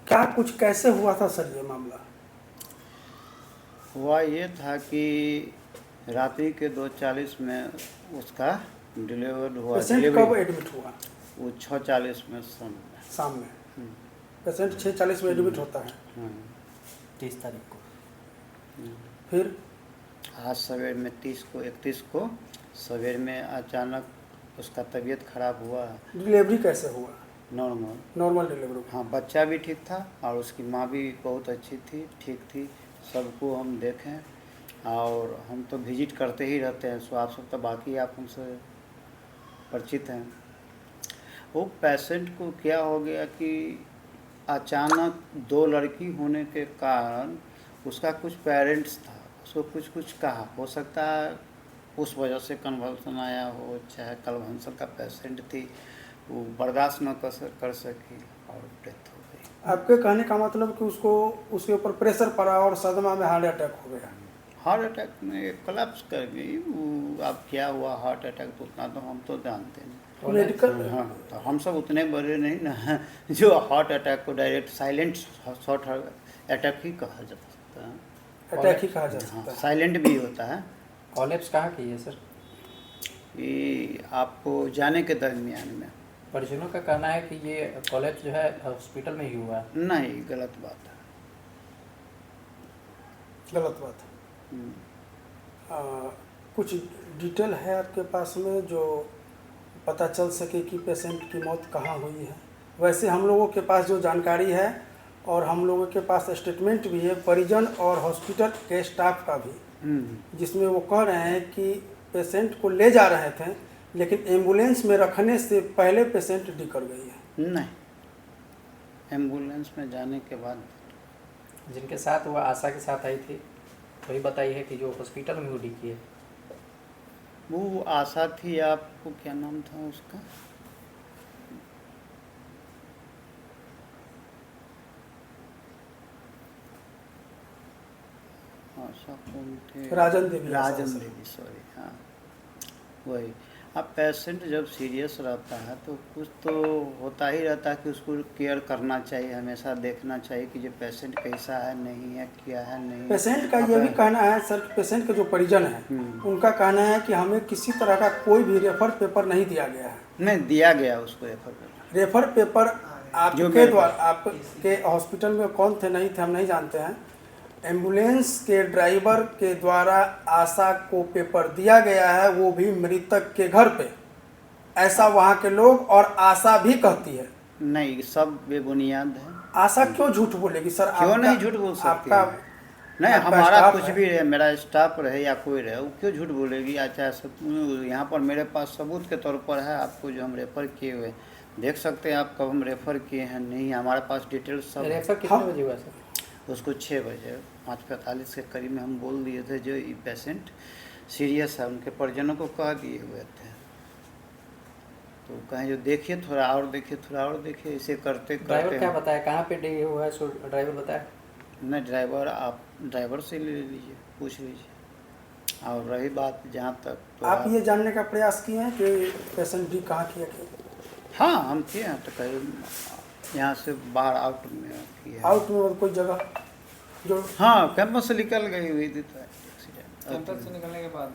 क्या कुछ कैसे हुआ था सर ये मामला? हुआ ये था कि रात्रि के 2:40 में उसका डिलीवर हुआ। पेशेंट कब एडमिट हुआ? वो 6:40 में शाम में। पेशेंट 6:40 में एडमिट होता है 30 तारीख को। फिर आज सवेर में 31 को सवेर में अचानक उसका तबीयत खराब हुआ। डिलीवरी कैसे हुआ? Normal delivery? हाँ, बच्चा भी ठीक था और उसकी माँ भी बहुत अच्छी थी, ठीक थी। सबको हम देखें और हम तो विजिट करते ही रहते हैं, सो आप सब तो बाकी आप उनसे परिचित हैं। वो पेशेंट को क्या हो गया कि अचानक 2 लड़की होने के कारण उसका कुछ पेरेंट्स था, उसको कुछ कहा, हो सकता है उस वजह से कन्वल्सन आया हो, चाहे कन्वल्सन का पेशेंट थी, वो बर्दाश्त न कर सकी और डेथ हो गई। आपके कहने का मतलब कि उसको उसके ऊपर प्रेशर पड़ा और सदमा में हार्ट अटैक हो गया? हार्ट अटैक में कोलैप्स कर गई वो। अब क्या हुआ हार्ट अटैक तो उतना तो हम तो जानते नहीं। मेडिकल हाँ, तो हम सब उतने बड़े नहीं ना जो हार्ट अटैक को डायरेक्ट साइलेंट शॉर्ट अटैक ही कहा जा सकता है। अटैक ही कहा जा सकता है। साइलेंट भी होता है। कॉलेप्स कहाँ की है सर? ये आपको जाने के दरमियान में। परिजनों का कहना है कि ये कॉलेप्स जो है हॉस्पिटल में ही हुआ है। नहीं, गलत बात है। गलत बात है। कुछ डिटेल है आपके पास में जो पता चल सके कि पेशेंट की मौत कहाँ हुई है? वैसे हम लोगों के पास जो जानकारी है और हम लोगों के पास स्टेटमेंट भी है परिजन और हॉस्पिटल के स्टाफ का भी, जिसमें वो कह रहे हैं कि पेशेंट को ले जा रहे थे लेकिन एम्बुलेंस में रखने से पहले पेशेंट डिकर गई है। नहीं, एम्बुलेंस में जाने के बाद जिनके साथ वो आशा के साथ आई थी वही बताई है कि जो हॉस्पिटल में वो डिकी है। वो आशा थी, आपको क्या नाम था उसका? आशा कौन थे? राजन देवी। राजन देवी, सॉरी। हाँ, वही। अब पेशेंट जब सीरियस रहता है तो कुछ तो होता ही रहता है कि उसको केयर करना चाहिए, हमेशा देखना चाहिए कि जो पेशेंट कैसा है, नहीं है, क्या है, नहीं। पेशेंट का ये भी कहना है सर, पेशेंट के जो परिजन हैं उनका कहना है कि हमें किसी तरह का कोई भी रेफर पेपर नहीं दिया गया है। नहीं दिया गया उसको रेफर पेपर आपके द्वारा, आपके हॉस्पिटल में कौन थे नहीं थे हम नहीं जानते हैं। एम्बुलेंस के ड्राइवर के द्वारा आशा को पेपर दिया गया है, वो भी मृतक के घर पे, ऐसा वहाँ के लोग और आशा भी कहती है। नहीं, सब बेबुनियाद है। आशा क्यों झूठ बोलेगी सर? क्यों नहीं झूठ बोल सकती? आपका नहीं, हमारा कुछ भी रहे, मेरा स्टाफ रहे या कोई रहे, वो क्यों झूठ बोलेगी? अच्छा, यहाँ पर मेरे पास सबूत के तौर पर है आपको जो हम रेफ़र किए हुए, देख सकते हैं आप कब हम रेफ़र किए हैं। नहीं, हमारे पास डिटेल्स सब। रेफर कितने बजे हुआ सर? उसको 6 बजे 5:45 के करीब में हम बोल दिए थे जो ये पेशेंट सीरियस है, उनके परिजनों को कह दिए हुए थे। तो कहें जो देखिए थोड़ा और देखिए, थोड़ा और देखिए, इसे करते करते। ड्राइवर क्या बताया, कहाँ पे डे हुआ है? सो ड्राइवर बताया? नहीं, ड्राइवर आप ड्राइवर से ले लीजिए, पूछ लीजिए। और रही बात जहाँ तक, तो आप ये जानने का प्रयास किए हैं कि पेशेंट डी कहाँ किया? हाँ, हम किए हैं, तो कहीं यहाँ से बाहर आउट में किए। आउट में कोई जगह जो? हाँ, कैंपस से निकल गई हुई थी तो एक्सीडेंट। कैंपस से निकलने के बाद